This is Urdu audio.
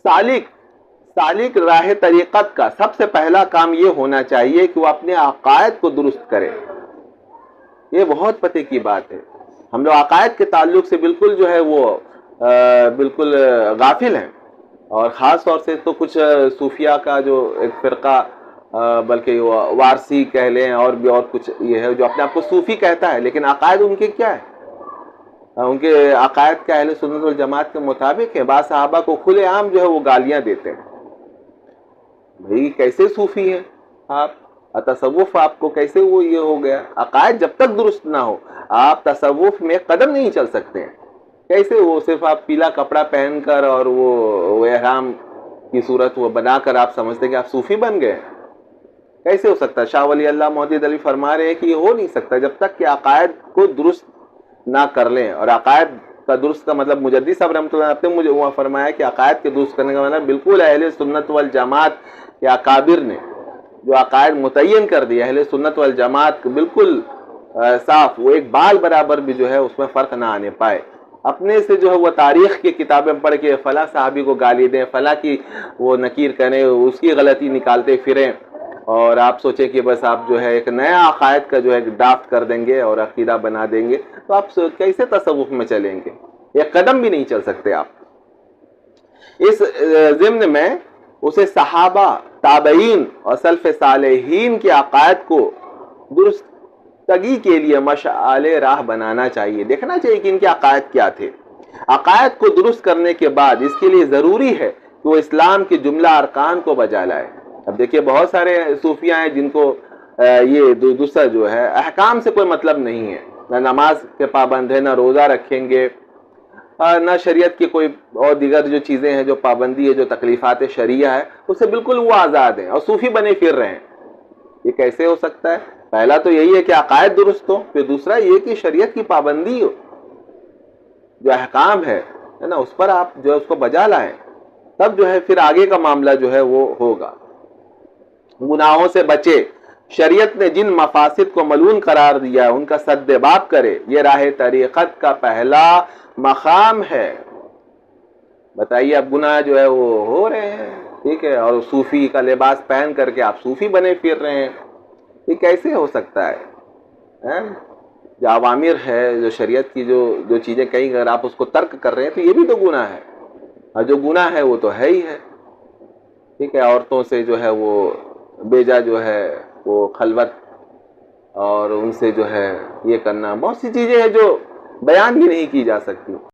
سالک راہ طریقت کا سب سے پہلا کام یہ ہونا چاہیے کہ وہ اپنے عقائد کو درست کرے. یہ بہت پتے کی بات ہے. ہم لوگ عقائد کے تعلق سے بالکل جو ہے وہ بالکل غافل ہیں، اور خاص طور سے تو کچھ صوفیہ کا جو ایک فرقہ، بلکہ وارسی کہہ لیں اور بھی اور کچھ یہ ہے جو اپنے آپ کو صوفی کہتا ہے، لیکن عقائد ان کے کیا ہے؟ ان کے عقائد کا اہل سنت والجماعت کے مطابق ہے. بعض صحابہ کو کھلے عام جو ہے وہ گالیاں دیتے ہیں. بھئی کیسے صوفی ہیں آپ؟ تصوف آپ کو کیسے وہ یہ ہو گیا؟ عقائد جب تک درست نہ ہو آپ تصوف میں قدم نہیں چل سکتے ہیں. کیسے وہ صرف آپ پیلا کپڑا پہن کر اور وہ احرام کی صورت وہ بنا کر آپ سمجھتے ہیں کہ آپ صوفی بن گئے؟ کیسے ہو سکتا ہے؟ شاہ ولی اللہ محدث علی فرما رہے ہیں کہ یہ ہو نہیں سکتا جب تک کہ عقائد کو درست نہ کر لیں. اور عقائد کا درست کا مطلب مجددی صاحب رحمۃ اللہ علیہ نے مجھے وہاں فرمایا کہ عقائد کے درست کرنے کا مطلب بالکل اہل سنت والجماعت کے اکابر نے جو عقائد متعین کر دیا، اہل سنت والجماعت بالکل صاف، وہ ایک بال برابر بھی جو ہے اس میں فرق نہ آنے پائے. اپنے سے جو ہے وہ تاریخ کی کتابیں پڑھ کے فلاں صحابی کو گالی دیں، فلاں کی وہ نکیر کریں، اس کی غلطی نکالتے پھریں، اور آپ سوچیں کہ بس آپ جو ہے ایک نیا عقائد کا جو ہے ڈرافٹ کر دیں گے اور عقیدہ بنا دیں گے، تو آپ کیسے تصوف میں چلیں گے؟ ایک قدم بھی نہیں چل سکتے آپ. اس ضمن میں اسے صحابہ، تابعین اور سلف صالحین کے عقائد کو درستگی کے لیے مشعل راہ بنانا چاہیے. دیکھنا چاہیے کہ ان کے عقائد کیا تھے. عقائد کو درست کرنے کے بعد اس کے لیے ضروری ہے کہ وہ اسلام کے جملہ ارکان کو بجا لائے. اب دیکھیے بہت سارے صوفیہ ہیں جن کو یہ دوسرا جو ہے احکام سے کوئی مطلب نہیں ہے، نہ نماز کے پابند ہے، نہ روزہ رکھیں گے، نہ شریعت کی کوئی اور دیگر جو چیزیں ہیں جو پابندی ہے، جو تکلیفات شریعہ ہے، اس سے بالکل وہ آزاد ہیں اور صوفی بنے پھر رہے ہیں. یہ کیسے ہو سکتا ہے؟ پہلا تو یہی ہے کہ عقائد درست ہو، پھر دوسرا یہ کہ شریعت کی پابندی ہو، جو احکام ہے نا، اس پر آپ جو ہے اس کو بجا لائیں، تب جو ہے پھر آگے کا معاملہ جو ہے وہ ہوگا. گناہوں سے بچے، شریعت نے جن مفاسد کو ملعون قرار دیا ان کا سد باب کرے، یہ راہ طریقت کا پہلا مقام ہے. بتائیے اب گناہ جو ہے وہ ہو رہے ہیں، ٹھیک ہے، اور صوفی کا لباس پہن کر کے آپ صوفی بنے پھر رہے ہیں. یہ کیسے ہو سکتا ہے؟ جو اوامر ہے، جو شریعت کی جو چیزیں کہیں اگر آپ اس کو ترک کر رہے ہیں تو یہ بھی تو گناہ ہے، اور جو گناہ ہے وہ تو ہے ہی ہے. ٹھیک ہے، عورتوں سے جو ہے وہ بیجا جو ہے وہ خلوت، اور ان سے جو ہے یہ کرنا، بہت سی چیزیں ہیں جو بیان بھی نہیں کی جا سکتی.